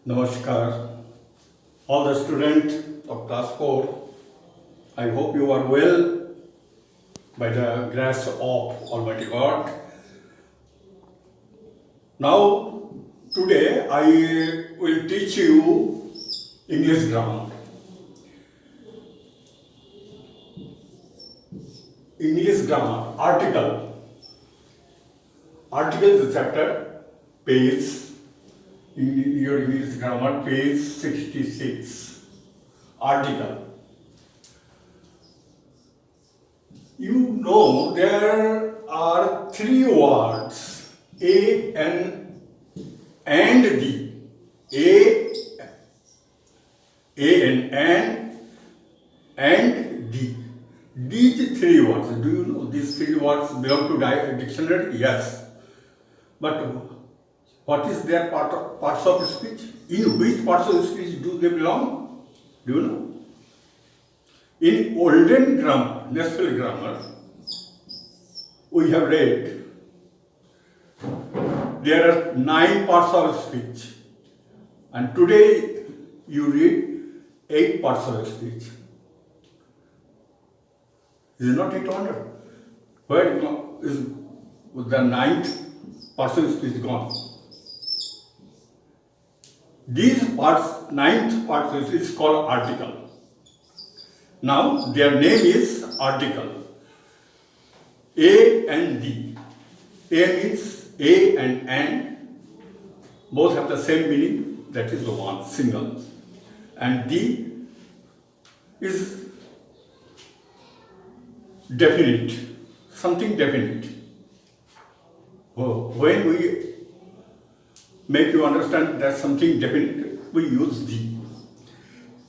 Namaskar, all the students of class 4. I hope you are well by the grace of Almighty God. Now, today I will teach you English grammar. English grammar, article. Article is the chapter, page, in your English grammar, page 66. Article. You know there are three words, A, N, and D. A, N, and D. These three words, do you know these three words belong to dictionary? Yes. But what is their parts of speech? In which parts of speech do they belong? Do you know? In olden grammar, Nashville grammar, we have read there are 9 parts of speech, and today you read 8 parts of speech. Is not it wonder? Where is the 9th part of speech gone? These parts, 9th part is called article. Now their name is article. A and D. A means A and N. Both have the same meaning. That is the one, single. And D is definite. Something definite. When we make you understand that something definite, we use D.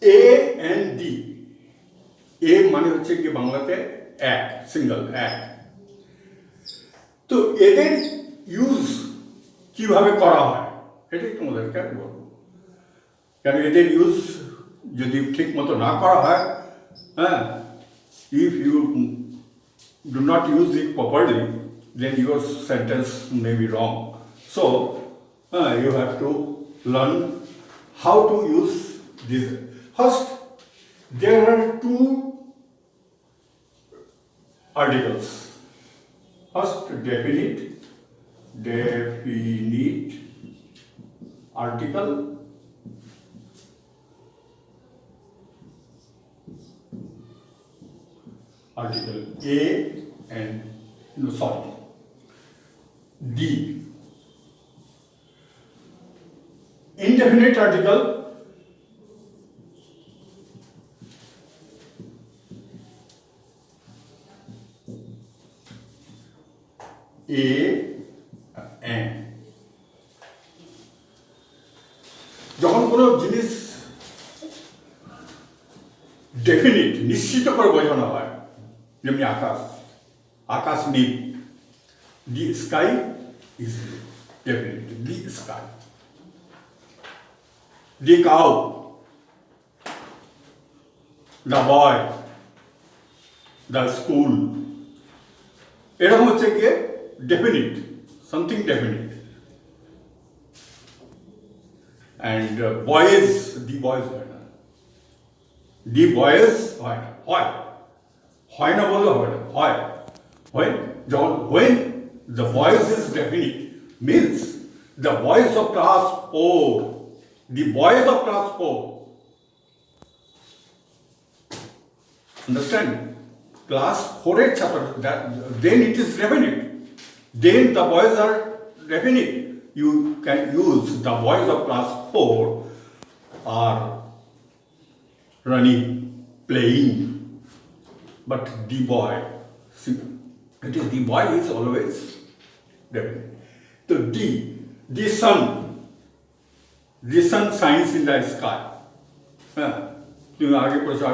A and D. A মানে হচ্ছে কি বাংলাতে এক, single, এক। তো এদের use কিভাবে করা হয় এটাই তোমাদেরকে বলবো। কারণ এদের ইউজ যদি ঠিক মতো না করা হয়, হ্যাঁ, if you do not use it properly, then your sentence may be wrong. So you have to learn how to use this. First, there are 2 articles. First, definite article, A and D. Indefinite article, A and যখন কোনো জিনিস definite নিশ্চিত করে বোঝানো হয়, যেমনি আকাশ নীল, the sky is definite, the sky. The cow, the boy, the school, এরকম হচ্ছে গিয়ে definite, something definite. And boys, the boys হয় না, দি বয়েজ হয় না, হয় না বললে হবে না, হয়। যখন when the voice is definite means the voice of class 4, the voice of class 4, understand? Class 4 এর ছাত্র, then it is definite, then the voice are definite. You can use the voice of class 4 are running, playing, but the boy, it is the boy is always definite. So the sun shines in the sky. তুমি আগে পড়েছো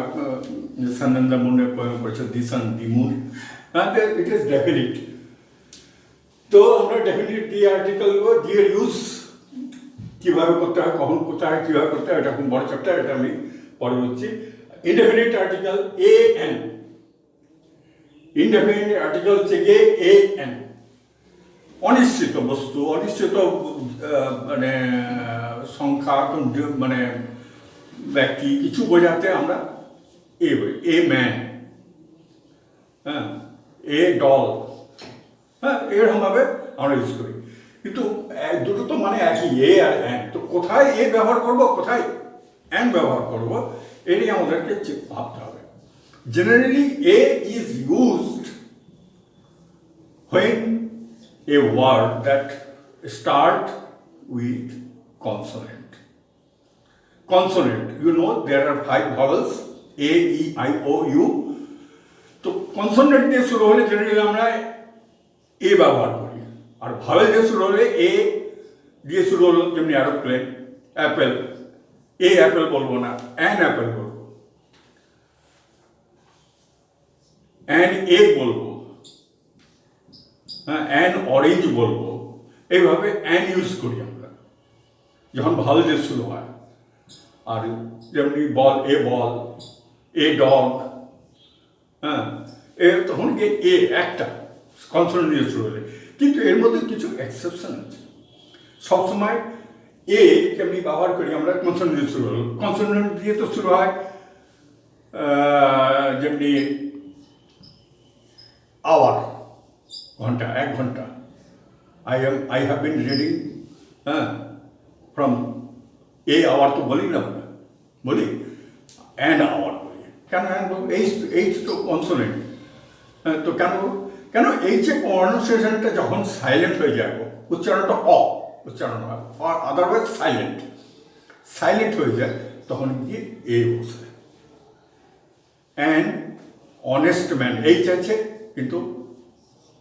সানন্দা মুনের poem পড়েছো, the sun, the moon, it is definite. তো আমরা definite the article দিয়ে use কীভাবে করতে হয়, কখন কোথায় কীভাবে করতে হয়, এটা খুব বড় চ্যাপ্টার, এটা আমি পরে বলছি। Indefinite article A N, indefinite article হচ্ছে গিয়ে এ এন, অনিশ্চিত বস্তু, অনিশ্চিত মানে সংখ্যা সংখ্যা মানে ব্যক্তি কিছু বোঝাতে আমরা এ ম্যান, হ্যাঁ, এ ডল, হ্যাঁ, এরকমভাবে আমরা ইউজ করি। কিন্তু দুটো তো মানে একই, এ আর অ্যান। তো কোথায় এ ব্যবহার করব, কোথায় অ্যান ব্যবহার করব, এটাই আমাদেরকে ভাবতে হবে। Generally A is used when a word that start with consonant. Consonant, you know there are 5 vowels, A, E, I, O, U. তো কনসোনেন্ট দিয়ে শুরু হলে জেনারেলি আমরা এ ব্যবহার করি, আর ভাওয়েল দিয়ে শুরু হলে এ দিয়ে শুরু হলো, যেমনি এরোপ্লেন, অ্যাপেল, এ অ্যাপেল বলবো না, অ্যান অ্যাপেল বলবো, অ্যান এগ বলবো, হ্যাঁ, অ্যান অরেঞ্জ বলবো। এইভাবে অ্যান ইউজ করি আমরা যখন ভাওয়েল দিয়ে শুরু হয়। আর যেমনি বল, এ ডগ, হ্যাঁ, তখন গিয়ে এ একটা কনসোনেন্ট দিয়ে শুরু হলে। কিন্তু এর মধ্যে কিছু এক্সেপশন আছে। সবসময় এ যেমনি ব্যবহার করি আমরা কনসোনেন্ট দিয়ে শুরু হলো, কনসোনেন্ট দিয়ে তো শুরু হয় যেমনি আওয়ার, ঘন্টা, 1 ঘন্টা, আই হ্যাভ বিন রিডিং, হ্যাঁ, ফ্রম এ আওয়ার তো বলি না, বলি অ্যান আওয়ার বলি। কেন অ্যান বলবো? এইচ তো কনসোনেন্ট, তো কেন এইচে প্রনাউন্সিয়েশনটা যখন সাইলেন্ট হয়ে যায়, উচ্চারণটা উচ্চারণ হয়, আদারওয়াইজ সাইলেন্ট হয়ে যায়, তখন গিয়ে এ বসে। অ্যান অনেস্ট ম্যান, এইচ আছে কিন্তু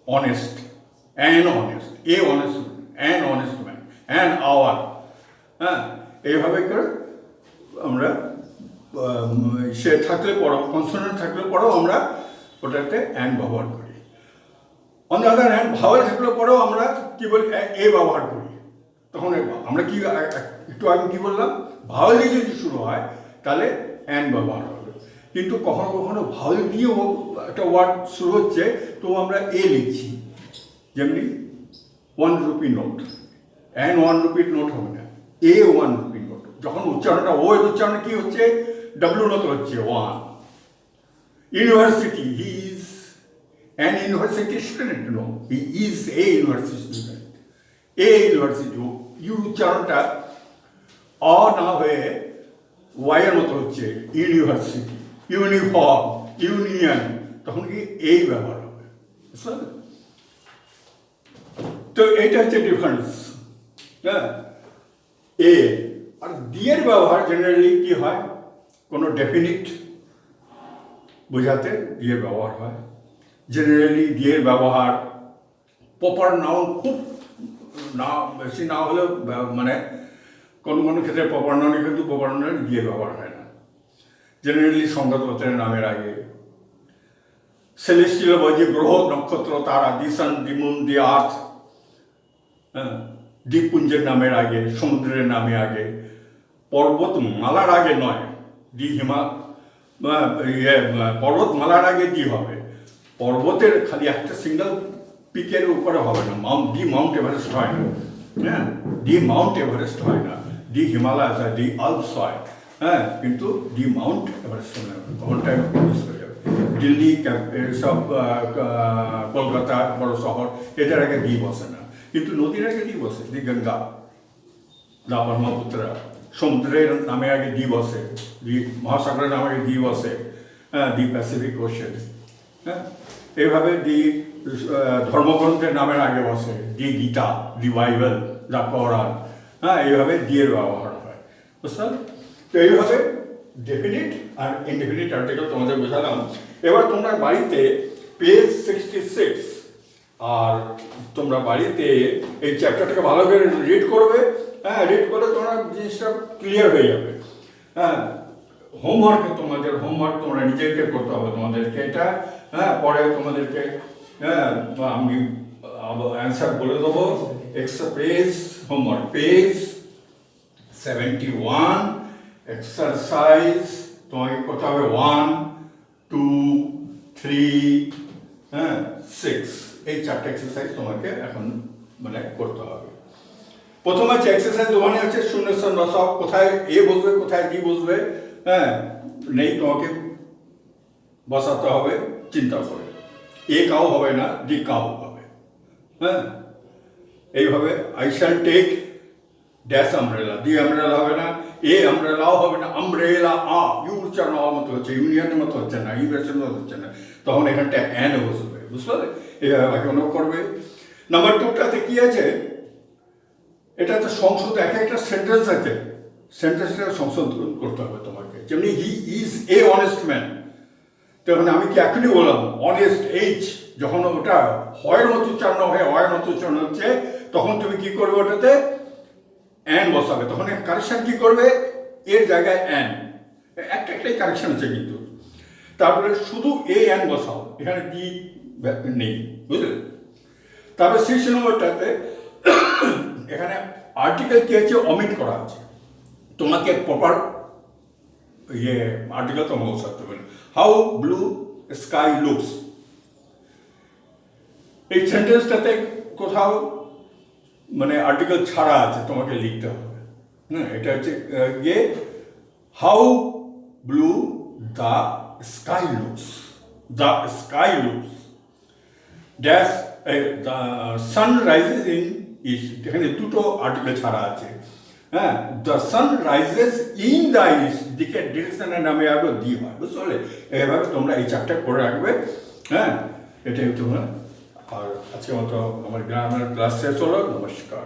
honest, an honest, a honest, an honest man, an hour, হ্যাঁ, এইভাবে করে আমরা সে থাকলে পরেও, কনসোনেন্ট থাকলে পরেও আমরা ওটাতে অ্যান ব্যবহার করি। On the other hand vowel থাকলে পরেও আমরা কী বলি, এ ব্যবহার করি। তখন আমরা কি একটু আগে কী বললাম, ভাওয়েল দিয়ে যদি শুরু হয় তাহলে অ্যান ব্যবহার হবে। কিন্তু কখনো কখনো ভাওয়েল দিয়েও একটা ওয়ার্ড শুরু হচ্ছে, তো আমরা এ লিখছি, যেমনি 1 রুপি নোট, অ্যান 1 রুপির নোট হবে না, এ 1 রুপির নোট। যখন উচ্চারণটা ও, এর উচ্চারণ কী হচ্ছে, ডাব্লিউ নত হচ্ছে 1। University, he is an university student, no, he is a university student. A university, U উচ্চারণটা অ না হয়ে ওয়াইয়ের মতো হচ্ছে, ইউনিভার্সিটি, ইউনিফর্ম, ইউনিয়ন, তখন কি এই ব্যবহার হবে। তো এইটা হচ্ছে ডিফারেন্স, হ্যাঁ। এ আর দিয়ের ব্যবহার জেনারেলি কি হয়, কোনো ডেফিনিট বোঝাতে দিয়ে ব্যবহার হয়। জেনারেলি দিয়ের ব্যবহার প্রপার নাউন খুব না, বেশি না হলেও, মানে কোনো ক্ষেত্রে প্রপার নাউনে, কিন্তু প্রপার নাউনে দিয়ে ব্যবহার হয় না। জেনারেলি সংবাদপত্রের নামের আগে, সেলেস্টিয়াল বডি, গ্রহ, নক্ষত্র, তারা, দি সান, দি মুন, দি আর্থ, হ্যাঁ, দ্বীপপুঞ্জের নামের আগে, সমুদ্রের নামে আগে, পর্বতমালার আগে নয়, পর্বতমালার আগে দি হবে, পর্বতের খালি একটা সিঙ্গেল পিকের উপরে হবে না, দি মাউন্ট এভারেস্ট হয় না, হ্যাঁ, দি মাউন্ট এভারেস্ট হয় না, দি হিমালয়াস হয়, দি আলপস হয়, হ্যাঁ, কিন্তু দি মাউন্ট এভারেস্ট কোনটা ইউজ করে যাবে। দিল্লি, সব কলকাতা বড় শহর, এদের আগে দি বসে না, কিন্তু নদীর আগে দি বসে, দি গঙ্গা, দা ব্রহ্মপুত্রা। সমুদ্রের নামে আগে দি বসে, দি মহাসাগরের নামে আগে দি বসে, হ্যাঁ, দি প্যাসিফিক ওশেন, হ্যাঁ, এইভাবে দি ধর্মগ্রন্থের নামের আগে বসে, দি গীতা, দি বাইবেল, দা কোরআন, হ্যাঁ, এইভাবে দিয়ের ব্যবহার হয়, বুঝতে। তো এইভাবে ডেফিনিট আর ইনডেফিনিট আর্টিকেল তোমাদের বোঝালাম। এবার তোমরা বাড়িতে পেজ 66 আর তোমরা বাড়িতে এই চ্যাপ্টারটাকে ভালো করে রিড করবে, হ্যাঁ, রিড করে তোমরা জিনিসটা ক্লিয়ার হয়ে যাবে। হ্যাঁ, তোমাদের হোমওয়ার্ক তোমরা নিজেকে করতে হবে তোমাদেরকে এটা, হ্যাঁ, পরে তোমাদেরকে, হ্যাঁ, আমি অ্যান্সার বলে দেবো। পেজ হোমওয়ার্ক, পেজ 71, এক্সারসাইজ তোমাকে করতে হবে 1, 2, 3, হ্যাঁ, 6, এই 4টা এক্সারসাইজ তোমাকে এখন মানে করতে হবে। প্রথম আছে এক্সারসাইজ ওয়ানে আছে শূন্যস্থান বসাও, কোথায় এ বসবে কোথায় ডি বসবে, হ্যাঁ নেই, তোমাকে বসাতে হবে চিন্তা করে। এ কাউ হবে না, ডি কাউ হবে, হ্যাঁ এইভাবে I shall take dash umbrella, the umbrella হবে না, এ আমব্রেলাও হবে না, আমব্রেলা ইউ উচ্চারণ হওয়ার মতো হচ্ছে, ইউনিয়নের মতো হচ্ছে না, ইউনিভার্সের মতো হচ্ছে না, তখন এখানটা অ্যান বসবে, বুঝতে পারলে? এইভাবে বাকি অন্য করবে। নাম্বার টুটাতে কি আছে, এটা তো সংশোধন, একটা সেন্টেন্স আছে, সেন্টেন্সটা সংশোধন করতে হবে তোমাকে। যেমনি হি ইজ এ অনেস্ট ম্যান, তখন আমি কি এখনই বললাম অনেস্ট এইচ, যখন ওটা হয়ের মতো উচ্চারণ হয়ে হয়ের মতো উচ্চারণ হচ্ছে, তখন তুমি কি করবে, ওটাতে অ্যান বসাবে, তখন কারেকশন কি করবে, এর জায়গায় অ্যান, একটাই কারেকশন আছে কিন্তু। তারপরে শুধু এ অ্যান বসাও, এখানে ডি নেই, বুঝলে? তারপরে 6 নম্বরটাতে এখানে আর্টিকেল কি আছে, অমিট করা আছে, তোমাকে প্রপার আর্টিকেল তোমাকে বসাতে হবে। হাউ ব্লু স্কাই লুকস, এই সেন্টেন্সটাতে কোথাও মানে আর্টিকেল ছাড়া আছে, তোমাকে লিখতে হবে। হ্যাঁ, এটা হচ্ছে how blue the sky looks, the sky looks dash the sun rises in east, এখানে দুটো আর্টিকেল ছাড়া আছে। হ্যাঁ, the sun rises in the east, দিকে ডিরেকশনের নামে আরও দিয়ে হয়, বুঝতে পারলে? এভাবে তোমরা এই চারটা করে রাখবে। হ্যাঁ, এটাই তোমরা। আর আজকের মতো আমার গ্রামের ক্লাস শেষ হলো। নমস্কার।